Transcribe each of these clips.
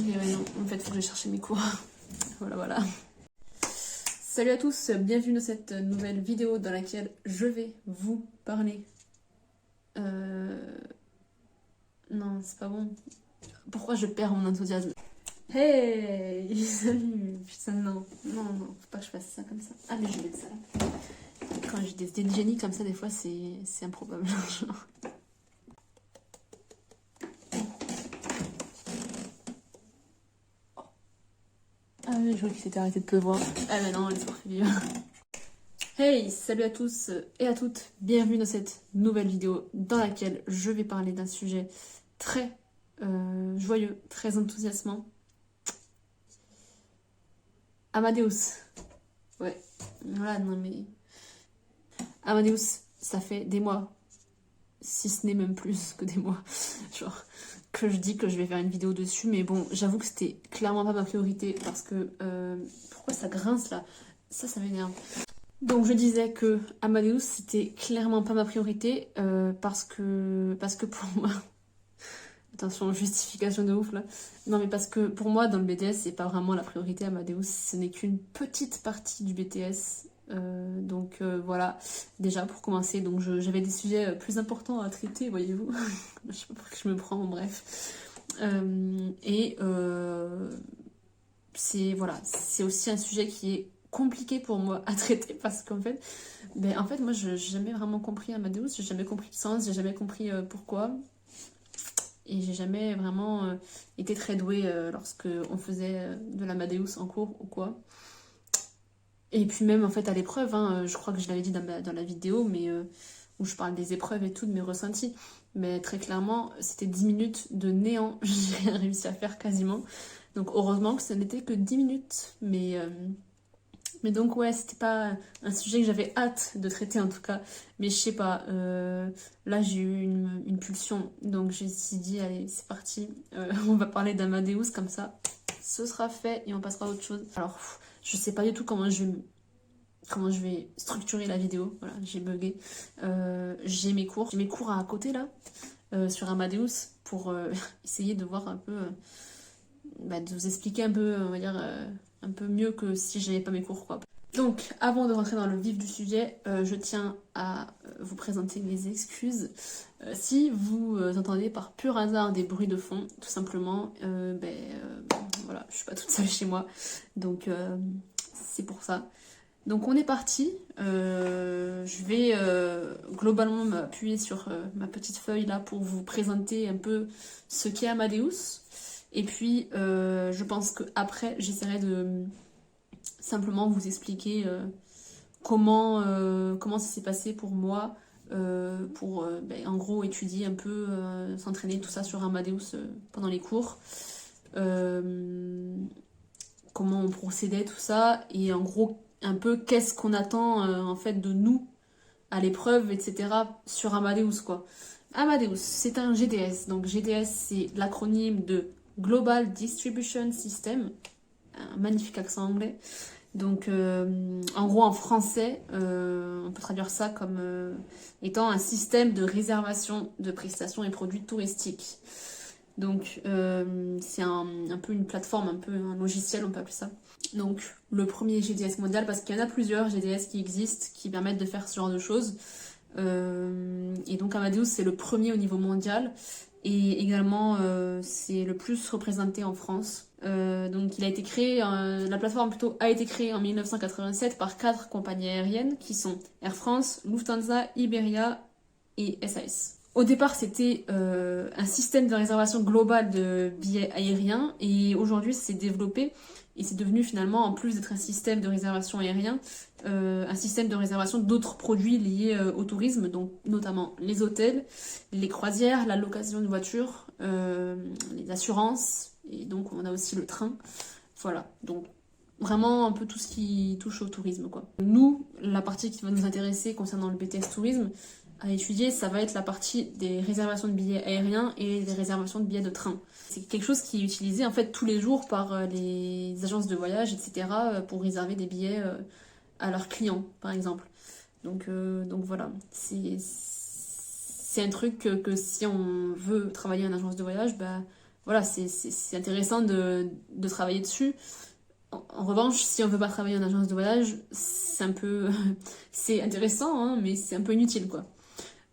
Mais ouais, non, en fait, faut que j'aille chercher mes cours. Voilà. Salut à tous, bienvenue dans cette nouvelle vidéo dans laquelle je vais vous parler. Non, c'est pas bon. Pourquoi je perds mon enthousiasme? Hey, salut. Putain, non, faut pas que je fasse ça comme ça. Ah, mais je vais mettre ça là. Quand j'ai des idées de génie comme ça, des fois, c'est improbable. Genre. Ah oui, je crois qu'il s'était arrêté de pleuvoir. Ah mais non, laisse-moi vivre. Hey, salut à tous et à toutes. Bienvenue dans cette nouvelle vidéo dans laquelle je vais parler d'un sujet très joyeux, très enthousiasmant. Amadeus. Ouais, voilà, non mais... Amadeus, ça fait des mois, si ce n'est même plus que des mois, genre, que je dis que je vais faire une vidéo dessus, mais bon, j'avoue que c'était clairement pas ma priorité, parce que... pourquoi ça grince là? Ça m'énerve. Donc je disais que Amadeus c'était clairement pas ma priorité parce que pour moi, attention justification de ouf là, non mais parce que pour moi dans le BTS c'est pas vraiment la priorité. Amadeus ce n'est qu'une petite partie du BTS. Donc voilà, déjà pour commencer, donc j'avais des sujets plus importants à traiter, voyez-vous. Je sais pas pour que je me prends, bref. C'est aussi un sujet qui est compliqué pour moi à traiter parce qu'en fait, moi j'ai jamais vraiment compris Amadeus, j'ai jamais compris le sens, j'ai jamais compris pourquoi, et j'ai jamais vraiment été très douée lorsque on faisait de l'Amadeus en cours ou quoi. Et puis même en fait à l'épreuve, hein, je crois que je l'avais dit dans la vidéo, mais où je parle des épreuves et tout, de mes ressentis. Mais très clairement, c'était 10 minutes de néant, j'ai rien réussi à faire quasiment. Donc heureusement que ce n'était que 10 minutes. Mais donc ouais, c'était pas un sujet que j'avais hâte de traiter en tout cas. Mais je sais pas, là j'ai eu une pulsion. Donc j'ai dit, allez, c'est parti. On va parler d'Amadeus comme ça. Ce sera fait et on passera à autre chose. Alors, je sais pas du tout comment je vais structurer la vidéo. Voilà, j'ai bugué. J'ai mes cours à côté là, sur Amadeus, pour essayer de voir un peu... de vous expliquer un peu, on va dire, un peu mieux que si j'avais pas mes cours, quoi. Donc, avant de rentrer dans le vif du sujet, je tiens à vous présenter mes excuses. Si vous entendez par pur hasard des bruits de fond, tout simplement, voilà, je suis pas toute seule chez moi, donc c'est pour ça. Donc on est parti. Je vais globalement m'appuyer sur ma petite feuille là pour vous présenter un peu ce qu'est Amadeus. Et puis, je pense qu'après, j'essaierai de simplement vous expliquer comment ça s'est passé pour moi, pour en gros étudier un peu, s'entraîner tout ça sur Amadeus pendant les cours, comment on procédait, tout ça, et en gros, un peu qu'est-ce qu'on attend en fait de nous à l'épreuve, etc. sur Amadeus, quoi. Amadeus, c'est un GDS. Donc GDS, c'est l'acronyme de Global Distribution System, un magnifique accent anglais. Donc en gros en français, on peut traduire ça comme étant un système de réservation de prestations et produits touristiques. Donc c'est un peu une plateforme, un peu un logiciel, on peut appeler ça. Donc le premier GDS mondial, parce qu'il y en a plusieurs GDS qui existent, qui permettent de faire ce genre de choses. Et donc Amadeus c'est le premier au niveau mondial. Et également, c'est le plus représenté en France. Donc, il a été créé, la plateforme plutôt a été créée en 1987 par 4 compagnies aériennes qui sont Air France, Lufthansa, Iberia et SAS. Au départ, c'était un système de réservation globale de billets aériens et aujourd'hui, c'est développé et c'est devenu finalement, en plus d'être un système de réservation aérien, un système de réservation d'autres produits liés au tourisme, donc notamment les hôtels, les croisières, la location de voitures, les assurances, et donc on a aussi le train. Voilà, donc vraiment un peu tout ce qui touche au tourisme, quoi. Nous, la partie qui va nous intéresser concernant le BTS Tourisme à étudier, ça va être la partie des réservations de billets aériens et des réservations de billets de train. C'est quelque chose qui est utilisé en fait tous les jours par les agences de voyage, etc. pour réserver des billets à leurs clients, par exemple. Donc voilà, c'est un truc que si on veut travailler en agence de voyage, voilà, c'est intéressant de travailler dessus. En revanche, si on veut pas travailler en agence de voyage, c'est un peu... c'est intéressant, hein, mais c'est un peu inutile, quoi.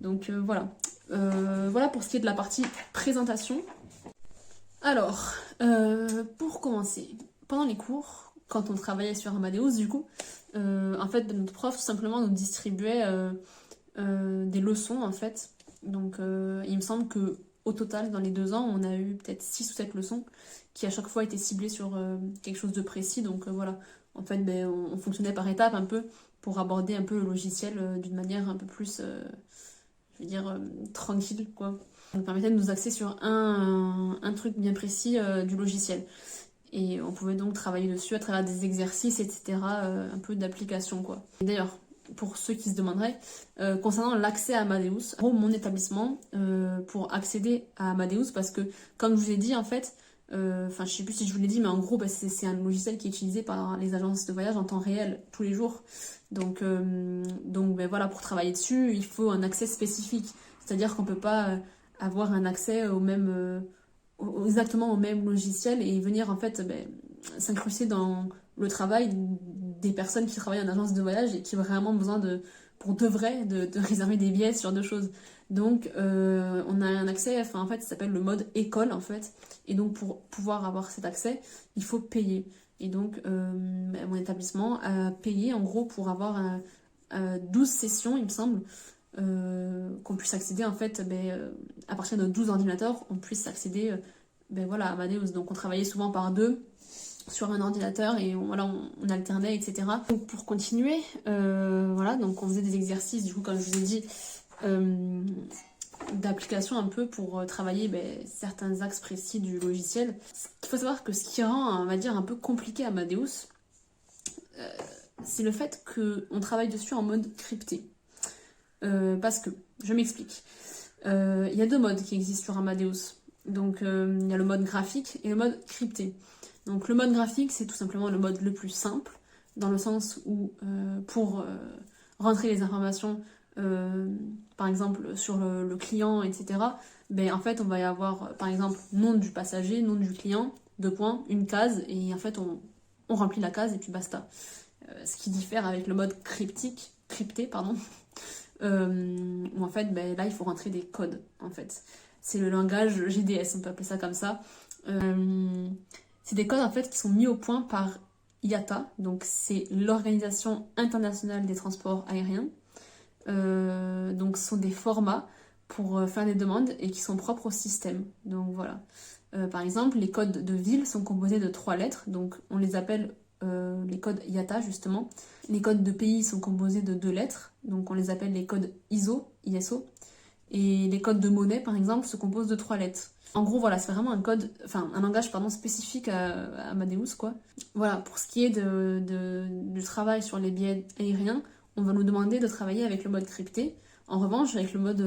Donc voilà. Voilà pour ce qui est de la partie présentation. Alors, pour commencer, pendant les cours, quand on travaillait sur Amadeus, du coup, en fait, notre prof tout simplement nous distribuait des leçons, en fait. Donc, il me semble que au total, dans les 2 ans, on a eu peut-être 6 ou 7 leçons qui à chaque fois étaient ciblées sur quelque chose de précis. Donc voilà, en fait, ben, on fonctionnait par étapes un peu pour aborder un peu le logiciel d'une manière un peu plus, je veux dire, tranquille, quoi. Ça nous permettait de nous axer sur un truc bien précis du logiciel. Et on pouvait donc travailler dessus à travers des exercices, etc., un peu d'application, quoi. Et d'ailleurs, pour ceux qui se demanderaient, concernant l'accès à Amadeus, en gros, mon établissement, pour accéder à Amadeus, parce que, comme je vous ai dit, en fait, enfin, je sais plus si je vous l'ai dit, mais en gros, bah, c'est un logiciel qui est utilisé par les agences de voyage en temps réel, tous les jours. Donc ben voilà, pour travailler dessus, il faut un accès spécifique. C'est-à-dire qu'on peut pas avoir un accès au même, exactement au même logiciel et venir en fait ben, s'incruster dans le travail des personnes qui travaillent en agence de voyage et qui ont vraiment besoin pour de vrai, de réserver des billets, ce genre de choses. Donc, on a un accès, enfin, en fait, ça s'appelle le mode école, en fait. Et donc, pour pouvoir avoir cet accès, il faut payer. Et donc, mon établissement a payé, en gros, pour avoir 12 sessions, il me semble, qu'on puisse accéder, en fait, à partir de 12 ordinateurs, on puisse accéder voilà, à Amadeus. Donc, on travaillait souvent par deux sur un ordinateur et voilà, on alternait, etc. Donc, pour continuer, voilà, donc on faisait des exercices, du coup, comme je vous ai dit, d'application un peu pour travailler certains axes précis du logiciel. Il faut savoir que ce qui rend, on va dire, un peu compliqué Amadeus, c'est le fait qu'on travaille dessus en mode crypté. Parce que, je m'explique, il y a 2 modes qui existent sur Amadeus. Donc il y a le mode graphique et le mode crypté. Donc le mode graphique, c'est tout simplement le mode le plus simple, dans le sens où pour rentrer les informations, par exemple sur le client, etc., en fait on va y avoir par exemple nom du passager, nom du client, 2 points, une case, et en fait on remplit la case et puis basta. Ce qui diffère avec le mode crypté, pardon, où en fait là il faut rentrer des codes en fait. C'est le langage GDS, on peut appeler ça comme ça. C'est des codes en fait qui sont mis au point par IATA, donc c'est l'Organisation internationale des transports aériens. Donc ce sont des formats pour faire des demandes et qui sont propres au système. Donc voilà. Par exemple, les codes de ville sont composés de 3 lettres, donc on les appelle les codes IATA justement. Les codes de pays sont composés de 2 lettres, donc on les appelle les codes ISO. Et les codes de monnaie, par exemple, se composent de 3 lettres. En gros, voilà, c'est vraiment un langage spécifique à Amadeus, quoi. Voilà, pour ce qui est du travail sur les billets aériens, on va nous demander de travailler avec le mode crypté. En revanche, avec le mode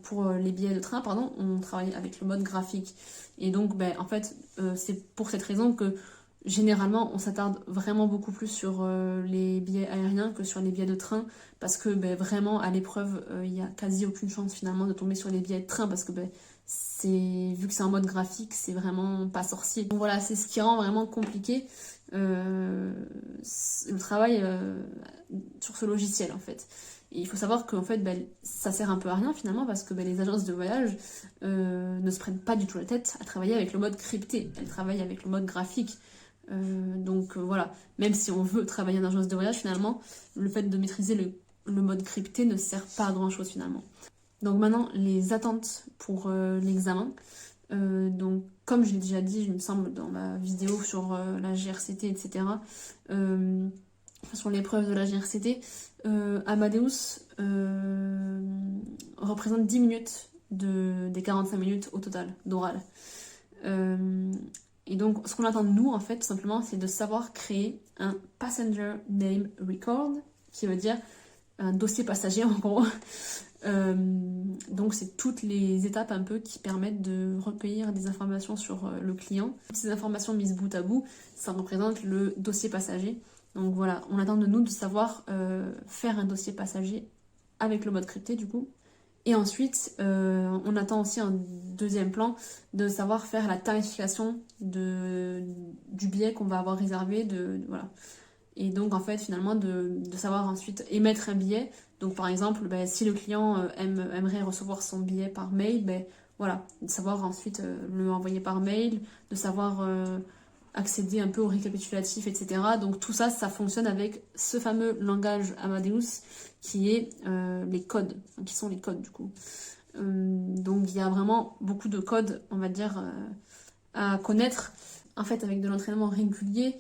pour les billets de train, pardon, on travaille avec le mode graphique. Et donc, en fait, c'est pour cette raison que généralement, on s'attarde vraiment beaucoup plus sur les billets aériens que sur les billets de train, parce que vraiment, à l'épreuve, il n'y a quasi aucune chance finalement de tomber sur les billets de train, parce que vu que c'est en mode graphique, c'est vraiment pas sorcier. Donc voilà, c'est ce qui rend vraiment compliqué le travail sur ce logiciel en fait. Et il faut savoir qu'en fait, ça sert un peu à rien finalement, parce que les agences de voyage ne se prennent pas du tout la tête à travailler avec le mode crypté. Elles travaillent avec le mode graphique. Donc voilà, même si on veut travailler en agence de voyage, finalement, le fait de maîtriser le mode crypté ne sert pas à grand chose finalement. Donc maintenant, les attentes pour l'examen. Donc comme je l'ai déjà dit, il me semble, dans ma vidéo sur la GRCT, etc., sur l'épreuve de la GRCT, Amadeus représente 10 minutes des 45 minutes au total d'oral. Et donc, ce qu'on attend de nous, en fait, tout simplement, c'est de savoir créer un Passenger Name Record, qui veut dire un dossier passager, en gros. Donc, c'est toutes les étapes un peu qui permettent de recueillir des informations sur le client. Toutes ces informations mises bout à bout, ça représente le dossier passager. Donc voilà, on attend de nous de savoir faire un dossier passager avec le mode crypté, du coup, Et ensuite, on attend aussi un deuxième plan de savoir faire la tarification du billet qu'on va avoir réservé. Voilà. Et donc, en fait, finalement, de savoir ensuite émettre un billet. Donc, par exemple, ben, si le client aimerait recevoir son billet par mail, ben, voilà, de savoir ensuite le envoyer par mail, de savoir accéder un peu au récapitulatif, etc. Donc, tout ça, ça fonctionne avec ce fameux langage Amadeus qui est les codes, enfin, qui sont les codes du coup. Donc, il y a vraiment beaucoup de codes, on va dire, à connaître. En fait, avec de l'entraînement régulier,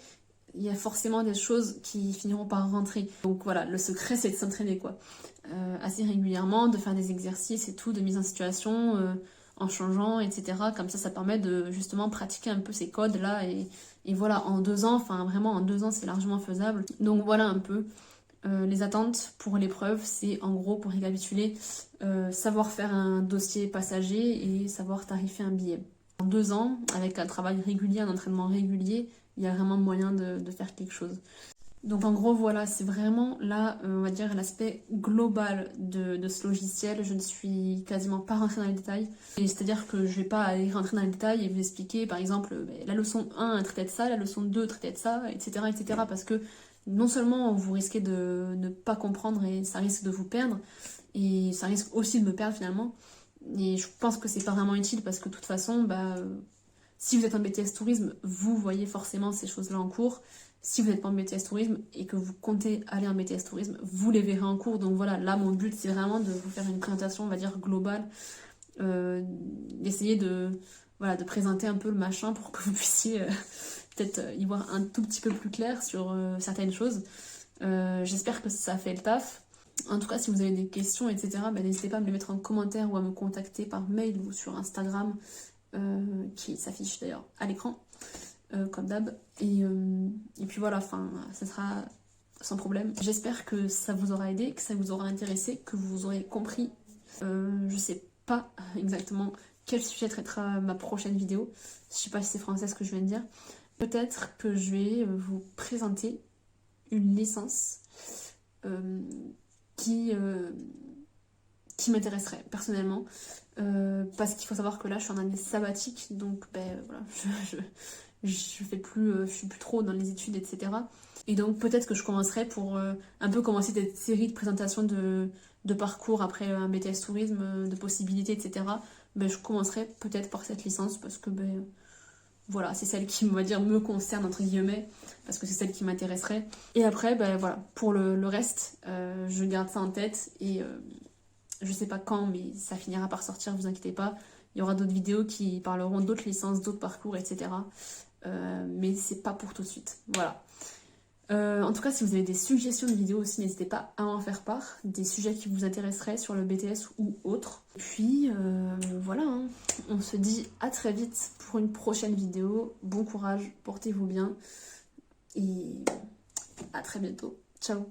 il y a forcément des choses qui finiront par rentrer. Donc voilà, le secret c'est de s'entraîner quoi. Assez régulièrement, de faire des exercices et tout, de mise en situation, en changeant, etc. Comme ça permet de justement pratiquer un peu ces codes là et voilà, en 2 ans, enfin vraiment en 2 ans c'est largement faisable. Donc voilà un peu. Les attentes pour l'épreuve, c'est en gros pour récapituler, savoir faire un dossier passager et savoir tarifer un billet. En 2 ans, avec un travail régulier, un entraînement régulier, il y a vraiment moyen de faire quelque chose. Donc en gros voilà, c'est vraiment là, on va dire, l'aspect global de ce logiciel. Je ne suis quasiment pas rentrée dans les détails. C'est-à-dire que je vais pas aller rentrer dans les détails et vous expliquer, par exemple, la leçon 1 traitait de ça, la leçon 2 traitait de ça, etc. etc. parce que non seulement vous risquez de ne pas comprendre et ça risque de vous perdre, et ça risque aussi de me perdre finalement. Et je pense que c'est pas vraiment utile parce que de toute façon, si vous êtes en BTS Tourisme, vous voyez forcément ces choses-là en cours. Si vous n'êtes pas en BTS Tourisme et que vous comptez aller en BTS Tourisme, vous les verrez en cours. Donc voilà, là mon but c'est vraiment de vous faire une présentation, on va dire, globale, d'essayer de présenter un peu le machin pour que vous puissiez peut-être y voir un tout petit peu plus clair sur certaines choses. J'espère que ça fait le taf. En tout cas, si vous avez des questions, etc., n'hésitez pas à me les mettre en commentaire ou à me contacter par mail ou sur Instagram, qui s'affiche d'ailleurs à l'écran, comme d'hab. Et puis voilà, ça sera sans problème. J'espère que ça vous aura aidé, que ça vous aura intéressé, que vous aurez compris. Je sais pas exactement quel sujet traitera ma prochaine vidéo. Je sais pas si c'est français ce que je viens de dire. Peut-être que je vais vous présenter une licence qui m'intéresserait personnellement, parce qu'il faut savoir que là je suis en année sabbatique, donc voilà, je fais plus, je suis plus trop dans les études, etc. Et donc peut-être que je commencerai pour un peu commencer cette série de présentations de parcours après un BTS tourisme, de possibilités, etc. Je commencerai peut-être par cette licence parce que voilà, c'est celle qui, on va dire, me concerne, entre guillemets, parce que c'est celle qui m'intéresserait. Et après, voilà, pour le reste, je garde ça en tête et je sais pas quand, mais ça finira par sortir, vous inquiétez pas. Il y aura d'autres vidéos qui parleront d'autres licences, d'autres parcours, etc. Mais c'est pas pour tout de suite. Voilà. En tout cas, si vous avez des suggestions de vidéos aussi, n'hésitez pas à en faire part. Des sujets qui vous intéresseraient sur le BTS ou autre. Puis voilà, hein. On se dit à très vite pour une prochaine vidéo. Bon courage, portez-vous bien. Et à très bientôt. Ciao.